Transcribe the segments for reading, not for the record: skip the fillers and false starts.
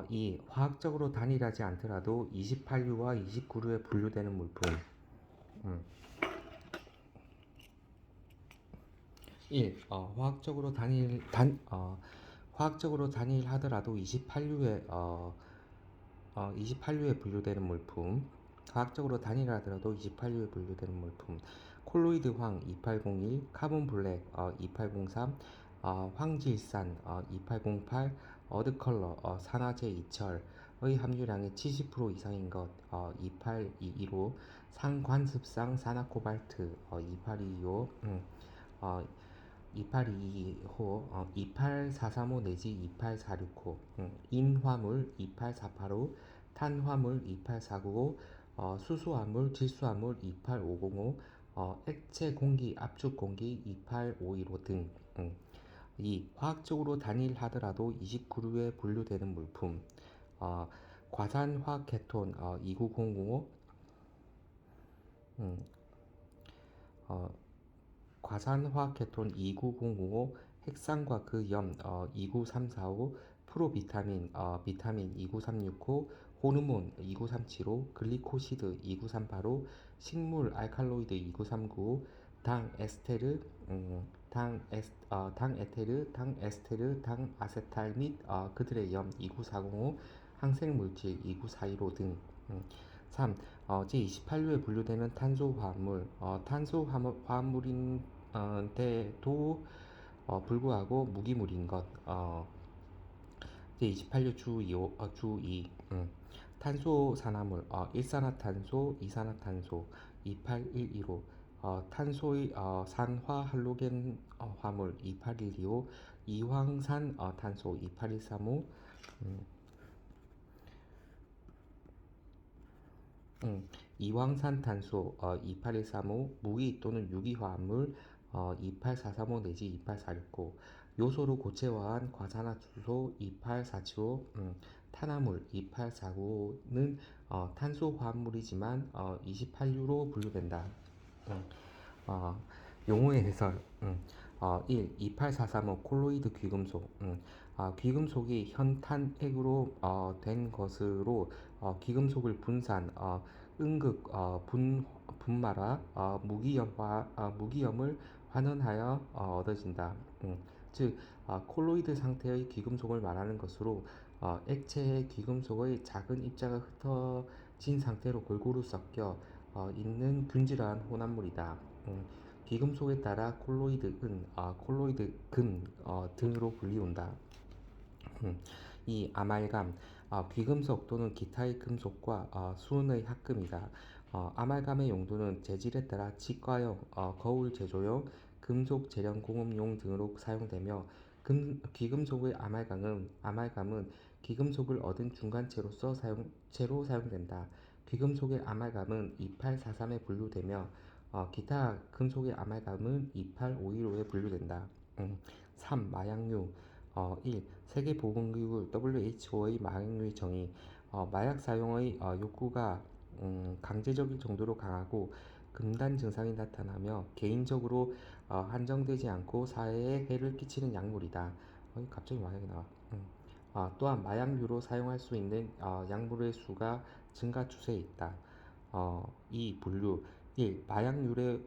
이 화학적으로 단일하지 않더라도 28류와 29류에 분류되는 물품. 1. 화학적으로 단일하더라도 28류에 분류되는 물품. 화학적으로 단일하더라도 28류에 분류되는 물품. 콜로이드 황 2801, 카본 블랙 2803, 황질산 2808, 어드컬러 산화제 이철의 함유량이 70% 이상인 것 2822로, 상관습상 산화코발트 2825, 어, 2822호, 28435 내지 2846호, 인화물 28485, 탄화물 28495, 수소화물, 질소화물 28505, 액체 공기, 압축 공기 28515 등. 이 화학적으로 단일하더라도 29류에 분류되는 물품. 과산화학 케톤 29005, 음, 어, 과산화학 케톤 29005, 핵산과 그 염 29345, 프로비타민 비타민 29365, 호르몬 29375, 글리코시드 29385, 식물 알칼로이드 29395, 당 에스테르, 당 에테르, 당 에스테르, 당 아세탈 및 그들의 염 29405, 항생물질 29415 등. 3. 제28류에 분류되는 탄소화합물. 탄소화합물인데도 불구하고 무기물인 것. 제28류 주 2. 탄소산화물 일산화탄소, 이산화탄소 28115, 탄소의 산화 할로겐 화물 28125, 이황산 탄소 28135, 이황산탄소 28135, 무기 또는 유기화합물 28435 내지 28469, 요소로 고체화한 과산화수소 28475, 탄화물 28495는 탄소화합물이지만 28유로 분류된다. 어, 용어의 해설. 1. 28435 콜로이드 귀금속. 귀금속이 현탄액으로 된 것으로 귀금속을 분산, 음극, 분말화, 무기염을 환원하여 얻어진다. 즉, 콜로이드 상태의 귀금속을 말하는 것으로 액체의 귀금속의 작은 입자가 흩어진 상태로 골고루 섞여 있는 균질한 혼합물이다. 귀금속에 따라 콜로이드 은, 콜로이드 금 등으로 불리운다. 이 아말감, 귀금속 또는 기타의 금속과 수은의 합금이다. 아말감의 용도는 재질에 따라 치과용, 거울 제조용, 금속 재련 공업용 등으로 사용되며, 귀금속의 아말감은 귀금속을 얻은 중간체로서 재로 사용된다. 귀금속의 아말감은 2843에 분류되며 기타 금속의 아말감은 28515에 분류된다. 3. 마약류. 1. 세계보건기구 WHO의 마약류의 정의. 마약 사용의 욕구가 강제적일 정도로 강하고 금단 증상이 나타나며 개인적으로 한정되지 않고 사회에 해를 끼치는 약물이다. 갑자기 마약이 나와. 또한 마약류로 사용할 수 있는 약물의 수가 증가 추세에 있다. 이 분류. 1. 마약류의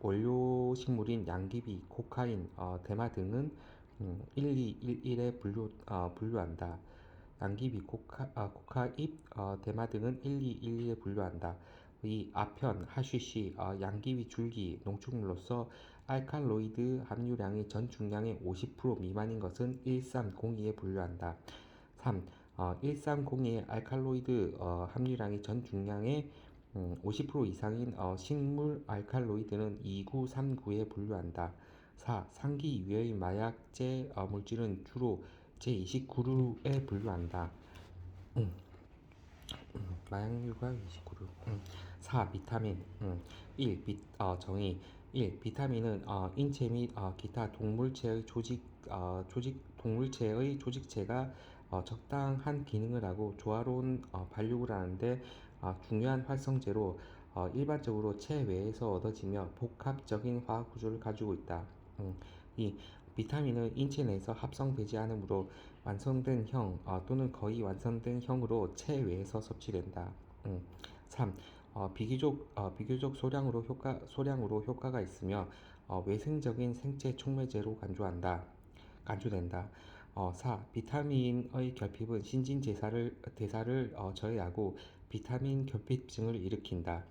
원료 식물인 양귀비, 코카인, 대마 등은 1211에 분류한다. 양귀비, 코카잎, 대마 등은 1211에 분류한다. 이 아편, 하쉬시, 양귀비 줄기, 농축물로서 알칼로이드 함유량이 전 중량의 50% 미만인 것은 1302에 분류한다. 3. 1302의 알칼로이드 함유량이 전 중량의 50% 이상인 식물 알칼로이드는 2939에 분류한다. 4. 상기 이외의 마약제 물질은 주로 제29류에 분류한다. 마약류가 29류. 4. 비타민. 1. 정의. 1. 비타민은 인체 및 기타 동물체의 조직체가 적당한 기능을 하고 조화로운 발육을 하는데 중요한 활성제로 일반적으로 체외에서 얻어지며 복합적인 화학 구조를 가지고 있다. 이 비타민은 인체 내에서 합성되지 않으므로 완성된 형 또는 거의 완성된 형으로 체외에서 섭취된다. 3. 비교적 소량으로 효과가 있으며 외생적인 생체 촉매제로 간주된다. 4. 비타민의 결핍은 대사를 저해하고 비타민 결핍증을 일으킨다.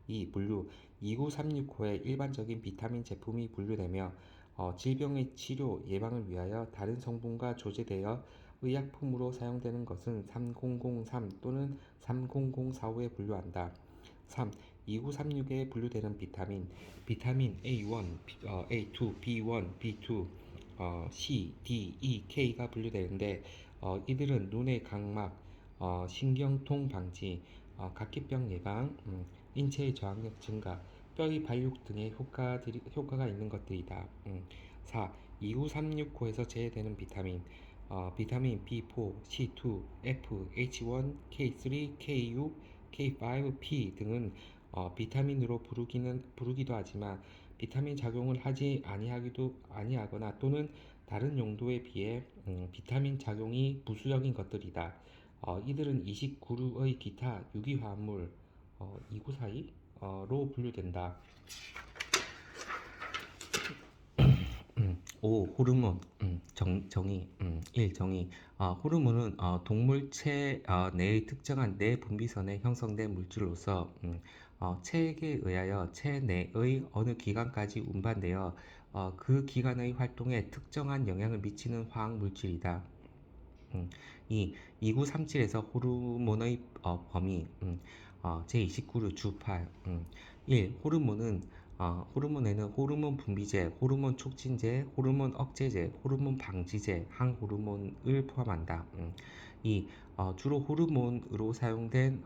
2. 분류 2936호에 일반적인 비타민 제품이 분류되며 질병의 치료, 예방을 위하여 다른 성분과 조제되어 의약품으로 사용되는 것은 3003 또는 30045에 분류한다. 3. 2936에 분류되는 비타민 A1, A2, B1, B2, C, D, E, K가 분류되는데 이들은 눈의 각막, 신경통 방지, 각기병 예방, 인체의 저항력 증가, 뼈의 발육 등의 효과가 있는 것들이다. 4. 2936호에서 제외되는 비타민 B4, C2, F, H1, K3, Ku, K5, P 등은 비타민으로 부르기도 하지만 비타민 작용을 하지 아니하거나 또는 다른 용도에 비해 비타민 작용이 부수적인 것들이다. 이들은 이식구류의 기타 유기화합물 2942로 분류된다. 5. 호르몬 정의 1. 정의 호르몬은 동물체 내의 특정한 내 분비선에 형성된 물질로서 체액에 의하여 체 내의 어느 기관까지 운반되어 그 기관의 활동에 특정한 영향을 미치는 화학 물질이다. 2. 2937에서 호르몬의 범위 제29류 주8 1. 호르몬에는 호르몬 분비제, 호르몬 촉진제, 호르몬 억제제, 호르몬 방지제, 항호르몬을 포함한다. 2. 주로 호르몬으로 사용된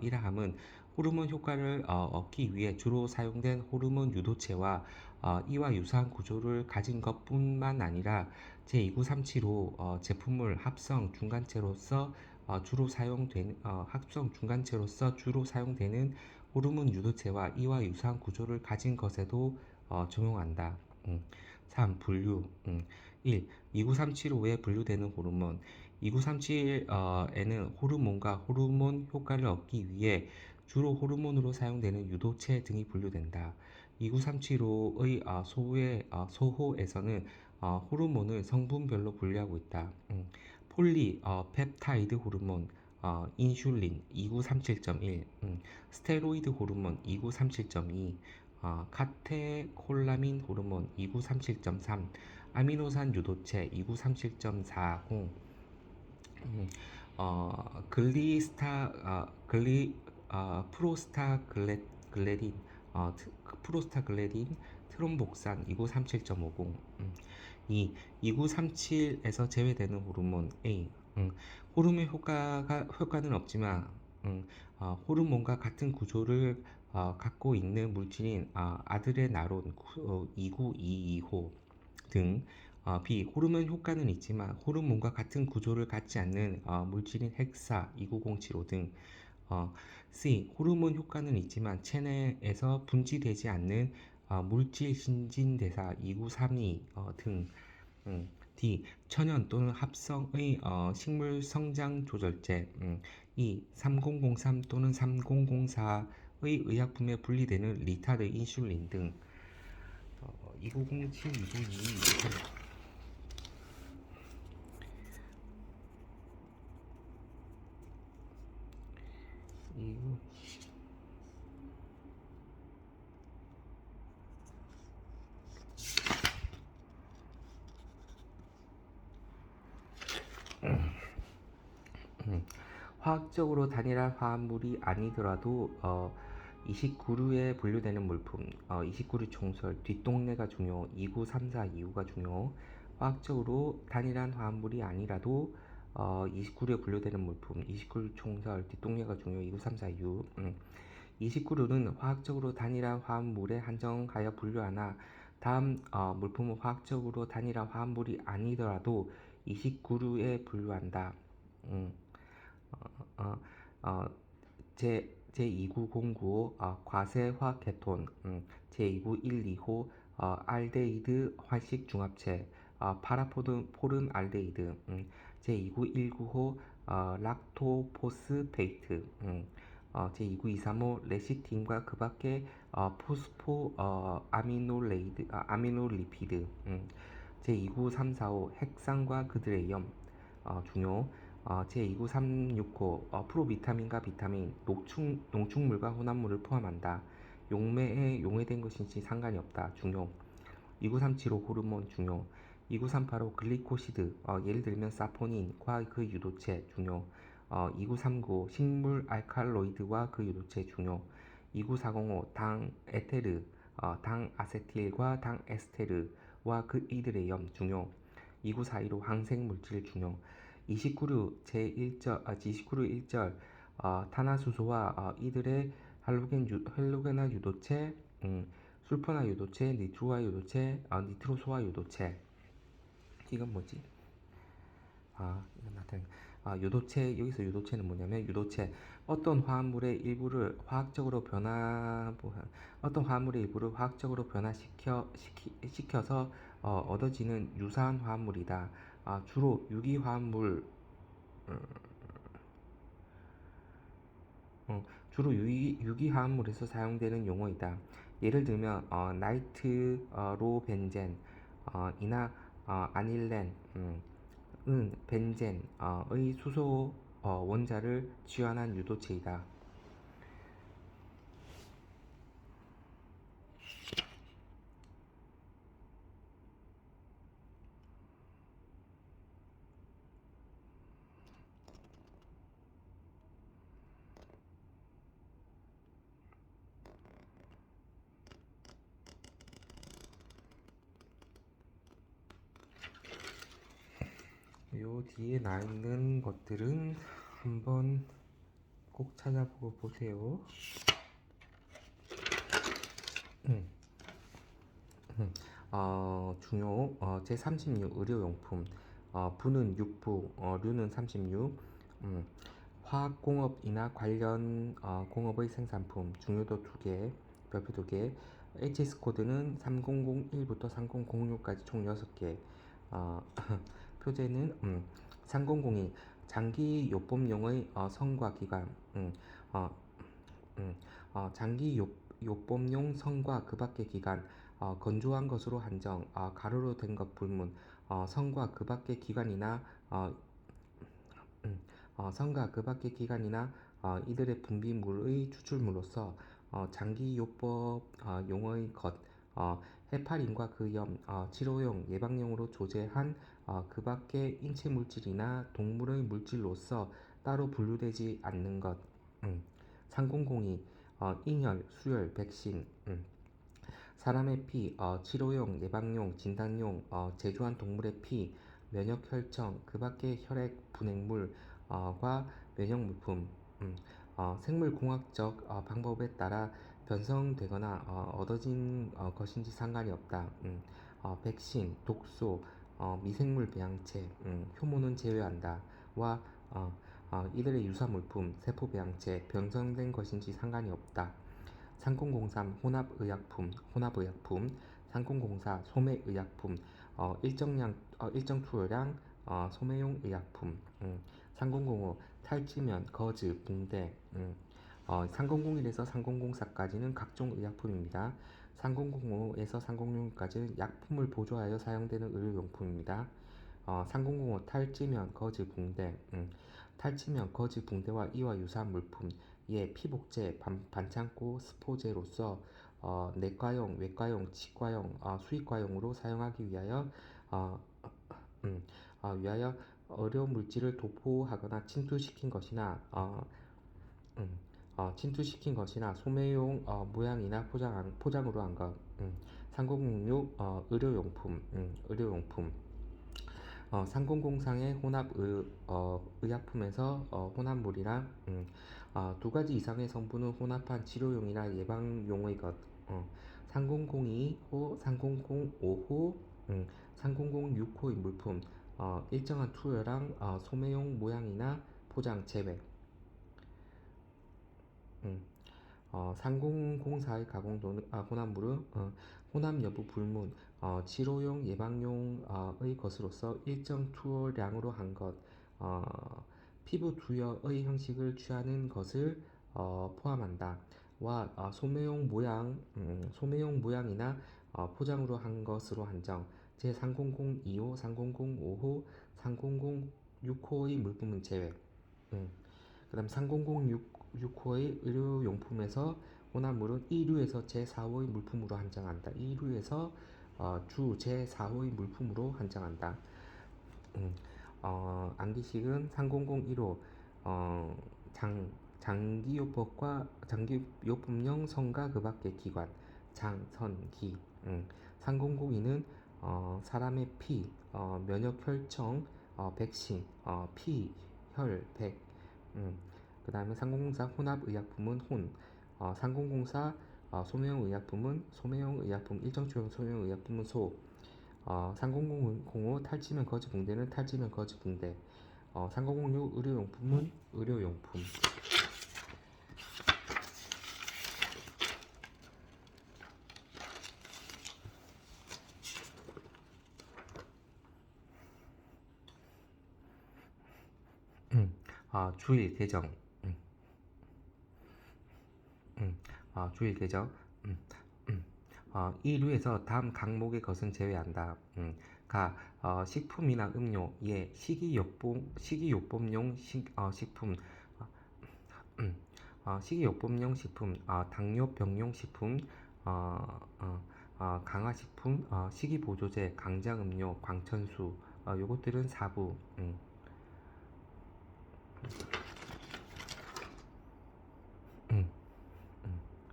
이러함은 호르몬 효과를 얻기 위해 주로 사용된 호르몬 유도체와 이와 유사한 구조를 가진 것뿐만 아니라 제2937호 제품물 합성 중간체로서 주로 사용되는 호르몬 유도체와 이와 유사한 구조를 가진 것에도 적용한다. 3. 분류 1. 29375에 분류되는 호르몬 2937에는 호르몬과 호르몬 효과를 얻기 위해 주로 호르몬으로 사용되는 유도체 등이 분류된다. 29375의 소호에서는 호르몬을 성분별로 분류하고 있다. 폴리펩타이드 호르몬 인슐린 2937.1 스테로이드 호르몬 2937.2 카테콜라민 호르몬 2937.3 아미노산 유도체 2937.40 프로스타글레딘 트롬복산 2937.50 2. 2937에서 제외되는 호르몬 A 호르몬 효과는 없지만 호르몬과 같은 구조를 갖고 있는 물질인 아드레나론 2922호 등 B. 호르몬 효과는 있지만 호르몬과 같은 구조를 갖지 않는 물질인 헥사 29075 등 C. 호르몬 효과는 있지만 체내에서 분지되지 않는 물질 신진대사 2932 등 D. 천연 또는 합성의 식물 성장 조절제 E. 3003 또는 3004의 의약품에 분리되는 리타드 인슐린 등 2907, 2922 이거 화학적으로 단일한 화합물이 아니더라도 29류에 분류되는 물품 29류 총설 뒷동네가 중요 2934 2호가 중요 화학적으로 단일한 화합물이 아니라도 29류에 분류되는 물품 29류 총설 뒷동네가 중요 2934 2호 29류는 화학적으로 단일한 화합물에 한정하여 분류하나 다음 물품은 화학적으로 단일한 화합물이 아니더라도 29류에 분류한다. 어, 어, 제2909 과세화 케톤 제2912호 알데히드 활식 중합체 파라포름알데히드, 제2919호 락토포스페이트, 제2923호 레시틴과 그 밖에 포스포 아미노리피드, 제29345 핵산과 그들의 염, 중요, 제29365 프로비타민과 비타민, 농축물과 혼합물을 포함한다. 용매에 용해된 것인지 상관이 없다. 중요. 29375 호르몬 중요. 29385 글리코시드, 예를 들면 사포닌과 그 유도체 중요. 2939 식물 알칼로이드와 그 유도체 중요. 29405 당 에테르, 당 아세틸과 당 에스테르와 그 이들의 염 중요. 29415 항생 물질 중요. 29류 제1절 29류 1절 탄화수소와 이들의 할로게나 유도체, 술포나 유도체, 니트로화 유도체, 니트로소화 유도체. 이건 뭐지? 이건 나타내. 유도체, 여기서 유도체는 뭐냐면 유도체 어떤 화합물의 일부를 화학적으로 변화시켜서 얻어지는 유사한 화합물이다. 주로 유기화합물 음, 주로 유기화합물에서 사용되는 용어이다. 예를 들면 나이트로벤젠 이나 아닐렌 은 벤젠의 수소 원자를 지원한 유도체이다. 요 뒤에 나 있는 것들은 한번 꼭 찾아보고 보세요. 중요 제36 의료용품 부는 6부 류는 36 화학공업이나 관련 공업의 생산품 중요도 2개 별표 2개 HS 코드는 3001부터 3006까지 총 6개 표제는 3002 장기 요법용의 성과 기관 장기 요법용 성과 그 밖의 기관 건조한 것으로 한정 가루로 된 것 불문 성과 그 밖의 기관이나 성과 그 밖의 기관이나 이들의 분비물의 추출물로서 장기 요법 용의 것 헤파린과 그 염 치료용 예방용으로 조제한 그 밖의 인체 물질이나 동물의 물질로서 따로 분류되지 않는 것 3002 인혈, 수혈, 백신 사람의 피, 치료용, 예방용, 진단용, 제조한 동물의 피, 면역 혈청, 그 밖의 혈액 분해물과 면역물품, 생물공학적 방법에 따라 변성되거나 얻어진 것인지 상관이 없다. 백신, 독소, 미생물 배양체, 효모는 제외한다. 와 이들의 유사물품, 세포 배양체, 변성된 것인지 상관이 없다. 3003 혼합의약품 3004 소매의약품 일정 투여량 소매용 의약품 3005 탈지면 거즈 붕대 3001에서 3004까지는 각종 의약품입니다. 3005에서 3006까지는 약품을 보조하여 사용되는 의료용품입니다. 3005 탈지면 거즈 붕대 탈지면 거즈 붕대와 이와 유사한 물품 예, 피복제, 반창고, 스포제로서 내과용, 외과용, 치과용, 수의과용으로 사용하기 위하여 위하여 의료 물질을 도포하거나 침투시킨 것이나 소매용 모양이나 포장으로 한 것. 3006 의료용품 3003의 의약품에서 혼합물이나 두 가지 이상의 성분을 혼합한 치료용이나 예방용의 것 3002호, 3005호, 3006호의 물품 일정한 투여량 소매용 모양이나 포장 제외 상공공사의 가공도는 혼합물은 혼합 여부 불문, 치료용 예방용의 것으로서 일정 투여량으로 한 것, 피부 투여의 형식을 취하는 것을 포함한다. 와 소매용 모양이나 포장으로 한 것으로 한정. 제300 2호, 3005호, 3006호의 물품은 제외. 그다음 3006호의 의료용품에서 혼합물은 2류에서 제4호의 물품으로 한정한다. 2류에서 주 제4호의 물품으로 한정한다. 안기식은 3001호 장기요법용 성과 그 밖의 기관 장선기. 3002는 사람의 피, 면역혈청, 백신, 피, 혈, 백. 그 다음에 3004 혼합의약품은 혼, 3004 소매용 의약품은 소매용 의약품, 일정 주용 소매용 의약품은 소, 3005 탈지면 거즈 붕대는 탈지면 거즈 붕대, 3006 의료용품은 의료용품. 주일 개정. 주일 개정. 이 류에서 다음 항목의 것은 제외한다. 식품이나 음료, 식이요법용 식품, 식이요법용 식품, 당뇨병용 식품, 강화식품, 식이보조제, 강장음료, 광천수, 요것들은 4부.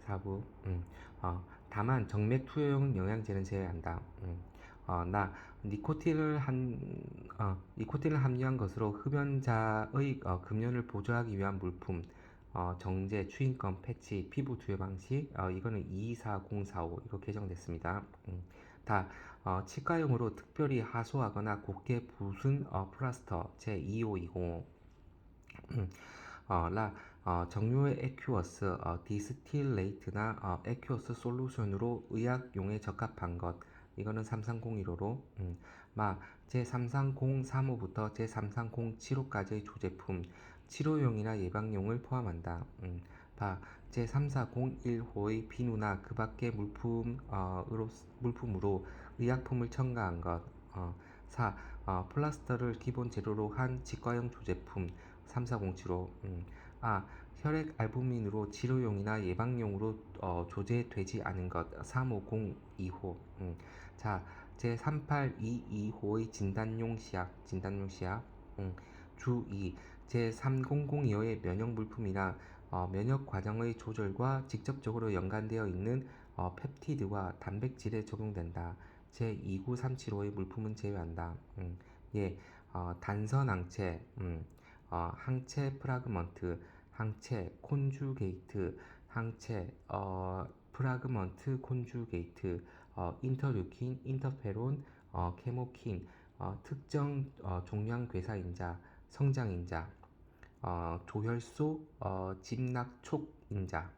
4부. 다만 정맥 투여용 영양제는 제외한다. 나 니코틴을 함유한 것으로 흡연자의 금연을 보조하기 위한 물품, 정제, 추인검, 패치, 피부 투여 방식, 이거는 24045 이거 개정됐습니다. 치과용으로 특별히 하소하거나 곱게 부순 플라스터 제2520. 정류의 에큐어스, 디스틸레이트나 에큐어스 솔루션으로 의약용에 적합한 것, 이거는 3301호로. 제3303호부터 제3307호까지의 조제품, 치료용이나 예방용을 포함한다. 제3401호의 비누나 그 밖의 물품으로 의약품을 첨가한 것. 4. 플라스터를 기본 재료로 한 치과용 조제품, 3407호. 혈액 알부민으로 치료용이나 예방용으로 조제되지 않은 것, 3502호. 제3822호의 진단용 시약. 주2. 제3002호의 면역물품이나 면역 과정의 조절과 직접적으로 연관되어 있는 펩티드와 단백질에 적용된다. 제29375의 물품은 제외한다. 단선항체, 항체 프라그먼트, 항체 콘주게이트, 항체 프라그먼트 콘주게이트, 인터류킨, 인터페론, 케모킨, 특정 종양 괴사인자, 성장인자, 조혈소, 집락촉인자.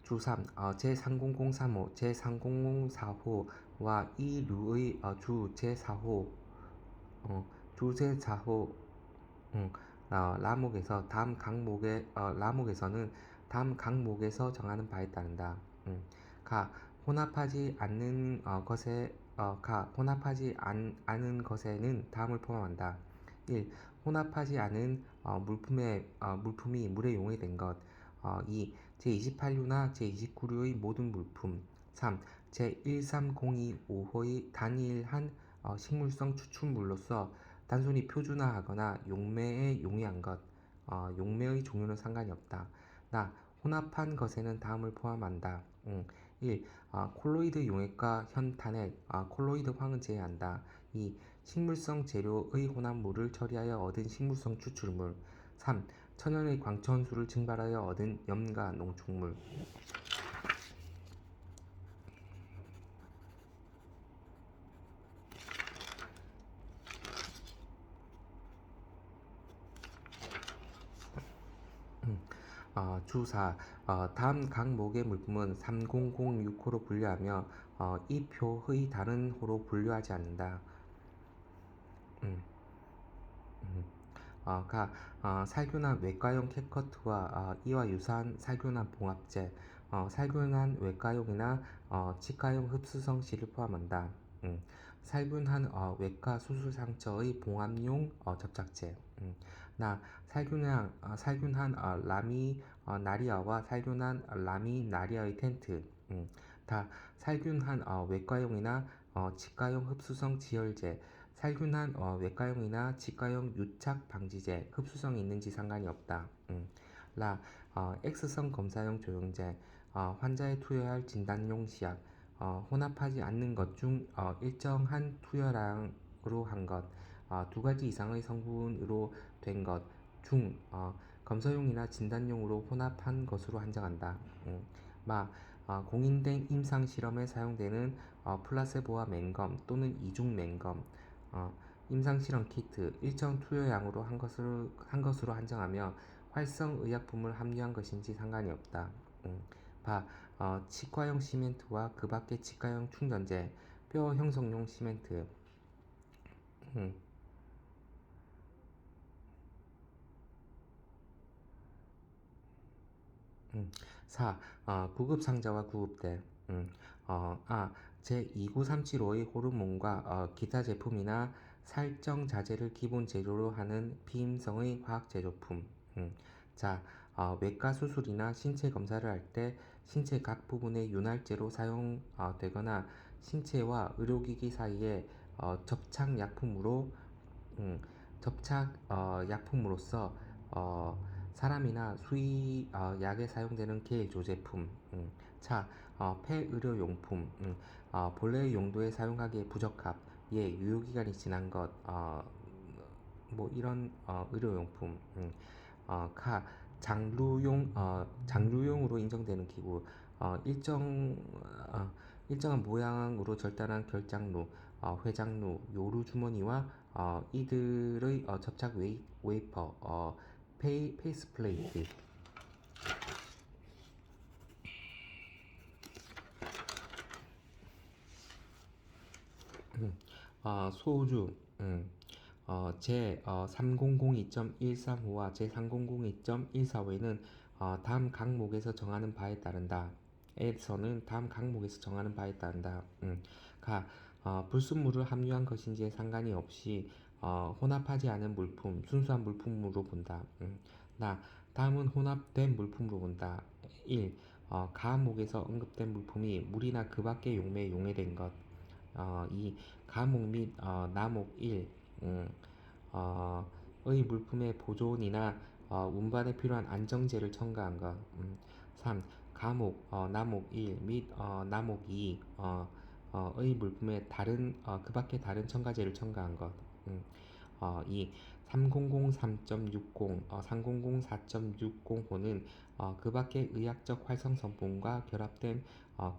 주3. 제3003호, 제3004호와 이 류의 주 제4호, 라목에서 라목에서는 다음 강목에서 정하는 바에 따른다. 혼합하지 않는 것에는 다음을 포함한다. 1. 혼합하지 않은 물품이 물에 용해된 것. 2. 제28류나 제29류의 모든 물품. 3. 제13025호의 단일한 식물성 추출물로서 단순히 표준화하거나 용매에 용이한 것. 용매의 종류는 상관이 없다. 혼합한 것에는 다음을 포함한다. 1. 콜로이드 용액과 현탄액, 콜로이드 황은 제외한다. 2. 식물성 재료의 혼합물을 처리하여 얻은 식물성 추출물. 3. 천연의 광천수를 증발하여 얻은 염과 농축물. 주사 다음 각목의 물품은 3006호로 분류하며 이 표의 다른 호로 분류하지 않는다. 음, 음. 살균한 외과용 캣커트와 이와 유사한 살균한 봉합제, 살균한 외과용이나 치과용 흡수성실을 포함한다. 음, 살균한 외과 수술 상처의 봉합용 접착제. 살균한 라미 나리아와 살균한 라미 나리아의 텐트. 다 살균한 외과용이나 치과용 흡수성 지혈제, 살균한 외과용이나 치과용 유착 방지제, 흡수성이 있는지 상관이 없다. X성 검사용 조영제, 환자에 투여할 진단용 시약, 혼합하지 않는 것 중 일정한 투여량으로 한 것, 두 가지 이상의 성분으로 된 것 중 검사용이나 진단용으로 혼합한 것으로 한정한다. 공인된 임상 실험에 사용되는 플라세보와 맹검 또는 이중 맹검, 어, 임상실험 키트 일정 투여량으로 한 것으로 한정하며 활성의약품을 함유한 것인지 상관이 없다. 치과용 시멘트와 그 밖의 치과용 충전재, 뼈 형성용 시멘트. 음, 음. 4. 구급 상자와 구급대. 제2937호의 호르몬과 기타 제품이나 살정 자재를 기본 재료로 하는 비임성의 화학 제조품. 자, 외과 수술이나 신체 검사를 할 때 신체 각 부분의 윤활제로 사용되거나 신체와 의료기기 사이에 접착 약품으로 접착 약품으로서 어, 사람이나 수의 약에 사용되는 계일 조제품. 폐의료용품. 본래의 용도에 사용하기에 부적합, 유효기간이 지난 것, 뭐 이런 의료용품. 장류용으로 인정되는 기구, 어, 일정 일정한 모양으로 절단한 결장루, 회장루, 요루 주머니와 이들의 접착 웨이퍼, 페이스 플레이트. 소우주. 제 3002.135와 제 3002.145에는 다음 각목에서 정하는 바에 따른다. 에서는 다음 각목에서 정하는 바에 따른다. 불순물을 함유한 것인지에 상관이 없이 혼합하지 않은 물품, 순수한 물품으로 본다. 다음은 혼합된 물품으로 본다. 1. 가목에서 언급된 물품이 물이나 그 밖의 용매에 용해된 것. 2. 가목 및 나목 1. 어, 의 물품의 보존이나 운반에 필요한 안정제를 첨가한 것. 3. 가목, 나목 1 및 나목 2 의 물품에 그 밖에 다른 첨가제를 첨가한 것. 2. 3003.60, 3004.60호는 그 밖의 의학적 활성 성분과 결합된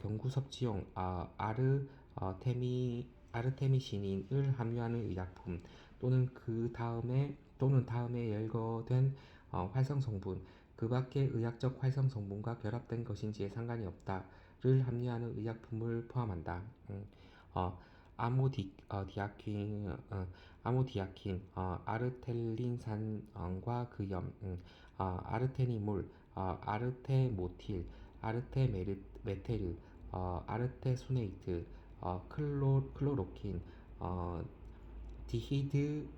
경구 섭취용 아르테미신인을 함유하는 의약품 또는 다음에 열거된 활성 성분, 그 밖의 의학적 활성 성분과 결합된 것인지에 상관이 없다를 함유하는 의약품을 포함한다. 어, 아모디아킨, 아르텔린산과 그염, 아르테니몰, 아르테모틸, 아르테메테르, 아르테수네이트, 클로로킨,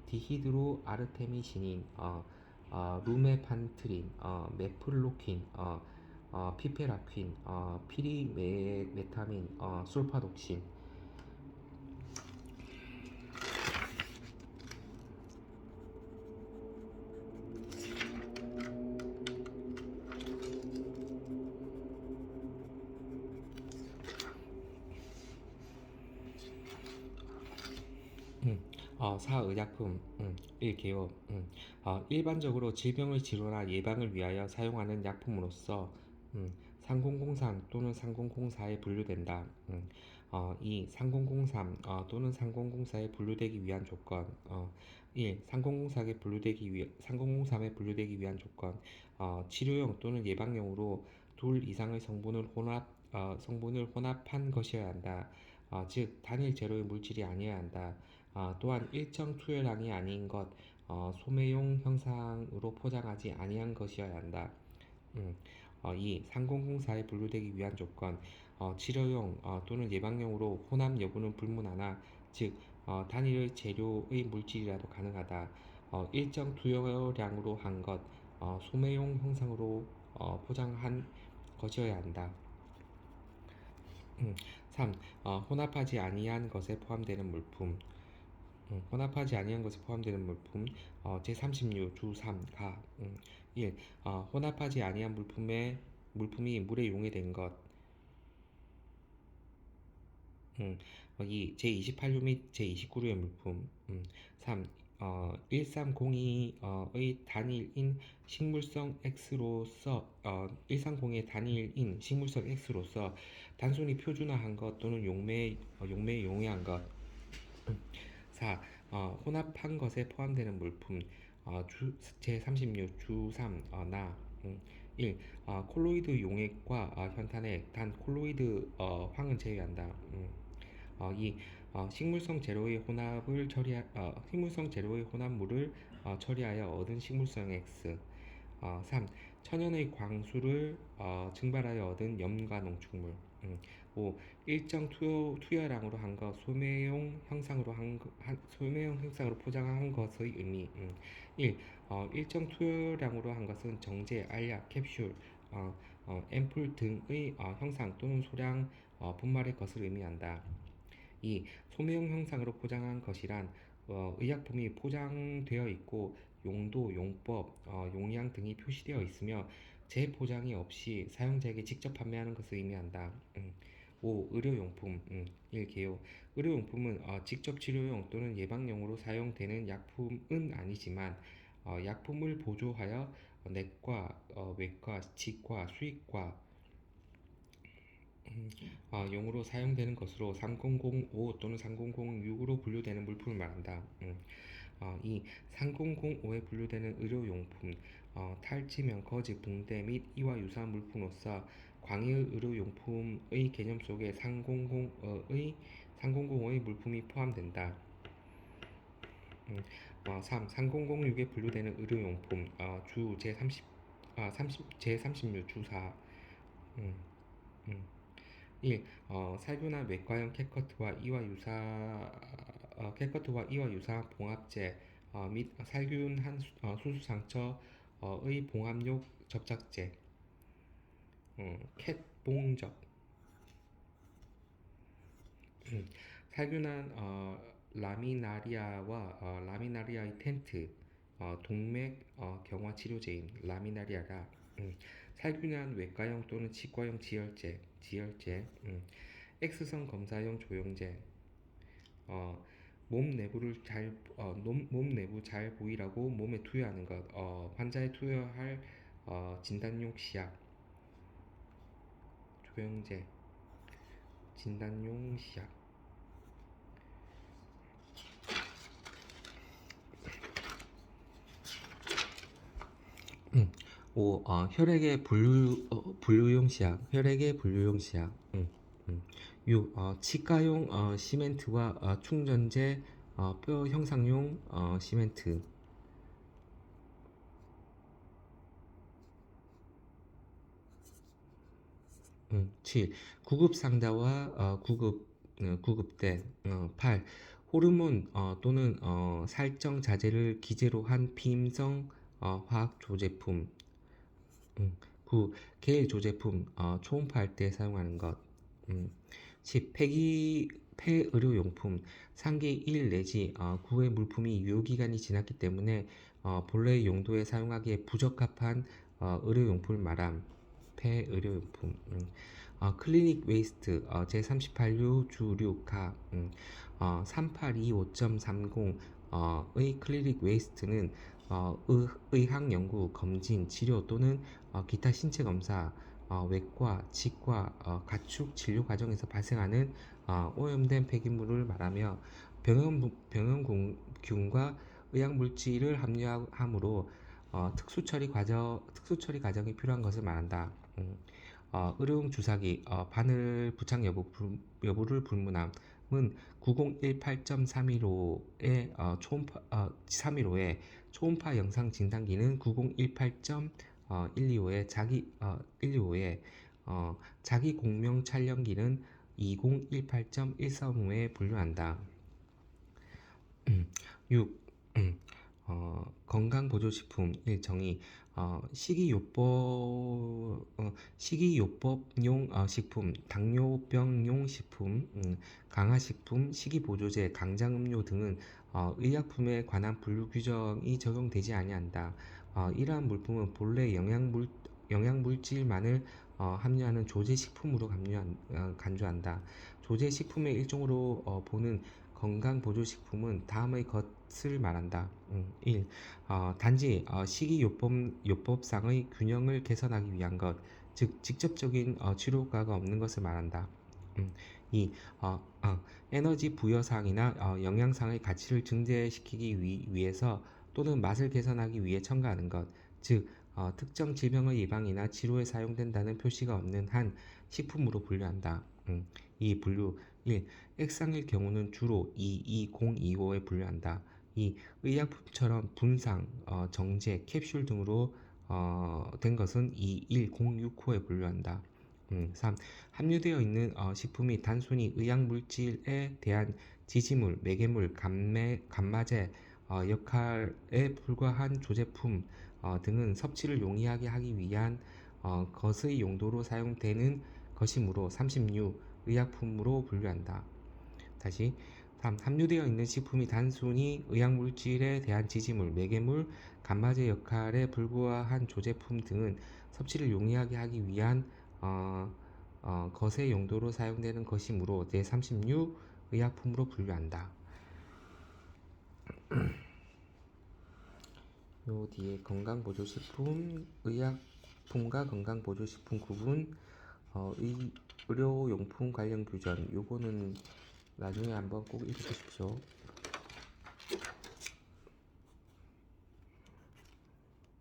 디히드로 아르테미신인, 루메판트린, 메플로킨, 피페라퀸, 피리메타민, 솔파독신. 사의약품. 1. 개요. 일반적으로 질병을 치료나 예방을 위하여 사용하는 약품으로서 3003 또는 3004에 분류된다. 이 3003 또는 3004에 분류되기 위한 조건 1. 3003에 분류되기 위한 조건 치료용 또는 예방용으로 둘 이상의 성분을 혼합한 것이어야 한다. 즉 단일 제로의 물질이 아니어야 한다. 또한 일정 투여량이 아닌 것 소매용 형상으로 포장하지 아니한 것이어야 한다. 2. 3004에 분류되기 위한 조건 치료용 또는 예방용으로 혼합 여부는 불문하나 즉 단일 재료의 물질이라도 가능하다. 일정 투여량으로 한 것 소매용 형상으로 포장한 것이어야 한다. 3. 혼합하지 아니한 것에 포함되는 물품 혼합하지 아니한 것에 포함되는 물품 제36 주 3 가 1. 혼합하지 아니한 물품이 물에 용해된 것 2. 제28류 및 제29류의 물품 3. 1302의 단일인 식물성 X로서 단순히 표준화한 것 또는 용매에 용해한 것 4. 혼합한 것에 포함되는 물품 제36 주 3 나 1. 콜로이드 용액과 현탄액 단 콜로이드 황은 제외한다. 2. 식물성 재료의 혼합물을 처리하여 얻은 식물성 X 3. 천연의 광수를 증발하여 얻은 염과 농축물 5. 일정 투여량으로 한 것 소매용 형상으로 포장한 것의 의미 1. 일정 투여량으로 한 것은 정제, 알약, 캡슐, 앰플 등의 형상 또는 소량 분말의 것을 의미한다. 2. 소매용 형상으로 포장한 것이란 의약품이 포장되어 있고 용도, 용법, 용량 등이 표시되어 있으며 재포장이 없이 사용자에게 직접 판매하는 것을 의미한다. 5. 의료용품 1. 개요. 의료용품은 직접 치료용 또는 예방용으로 사용되는 약품은 아니지만 약품을 보조하여 내과, 외과, 치과, 수의과 용으로 사용되는 것으로 3005 또는 3006으로 분류되는 물품을 말한다. 2. 3005에 분류되는 의료용품 탈지면, 거즈, 붕대 및 이와 유사한 물품으로서 광의 의료용품의 개념 속에 3005의 물품이 포함된다. 3. 3006에 분류되는 의료용품 제36 주 4 1. 살균한 외과용 캐커트와 이와 유사한 봉합제 및 살균한 수술 상처의 봉합용 접착제 캣봉접 살균한 라미나리아의 텐트 동맥 경화 치료제인 라미나리아가 살균한 외과용 또는 치과용 지혈제 X선 검사용 조영제 몸 내부 잘 보이라고 몸에 투여하는 것 환자에 투여할 진단용 시약 조영제 진단용 시약 5. 분류용 시약 6. 치과용 시멘트와 충전재 뼈 형상용 시멘트 7. 구급 상자와 구급대 8. 호르몬 또는 살정 자재를 기재로 한 피임성 화학 조제품 9. 계일 조제품 초음파할 때 사용하는 것 10. 폐의료용품 상기 1 내지 9의 물품이 유효기간이 지났기 때문에 본래의 용도에 사용하기에 부적합한 의료용품을 말함 폐의료용품 클리닉 웨이스트 제38류 주 6가 3825.30의 클리닉 웨이스트는 의학 연구, 검진, 치료 또는 기타 신체 검사, 외과, 치과, 가축 진료 과정에서 발생하는 오염된 폐기물을 말하며 병원균과 의약물질을 함유함으로 특수처리 과정이 필요한 것을 말한다. 의료용 주사기 바늘 부착 여부를 불문함은 9018.315의 초음파 영상 진단기는 9018.125의 자기 공명 촬영기는 2018.135에 분류한다. 6. 건강보조식품 정의 식이요법용 식품, 당뇨병용 식품, 강화식품, 식이보조제, 강장음료 등은 의약품에 관한 분류 규정이 적용되지 아니한다. 이러한 물품은 본래 영양물질만을 함유하는 조제식품으로 간주한다. 조제식품의 일종으로 보는 건강보조식품은 다음의 것을 말한다. 1. 단지 식이요법상의 균형을 개선하기 위한 것, 즉 직접적인 치료 효과가 없는 것을 말한다. 2. 에너지 부여상이나 영양상의 가치를 증대시키기 위해서 또는 맛을 개선하기 위해 첨가하는 것, 즉 특정 질병의 예방이나 치료에 사용된다는 표시가 없는 한 식품으로 분류한다. 2. 분류 1. 액상일 경우는 주로 22025에 분류한다. 2. 의약품처럼 분상, 정제, 캡슐 등으로 된 것은 21065에 분류한다. 3. 함유되어 있는 식품이 단순히 의약물질에 대한 지지물, 매개물, 감마제 역할에 불과한 조제품 등은 섭취를 용이하게 하기 위한 것의 용도로 사용되는 것이므로 36. 의약품으로 분류한다. 다시 3. 함유되어 있는 식품이 단순히 의약물질에 대한 지지물, 매개물, 감마제 역할에 불과한 조제품 등은 섭취를 용이하게 하기 위한 것의 용도로 사용되는 것이므로 제36 의약품으로 분류한다. 요 뒤에 건강보조식품, 의약품과 건강보조식품 구분, 의료용품 관련 규정, 요거는 나중에 한번 꼭 읽어주십시오.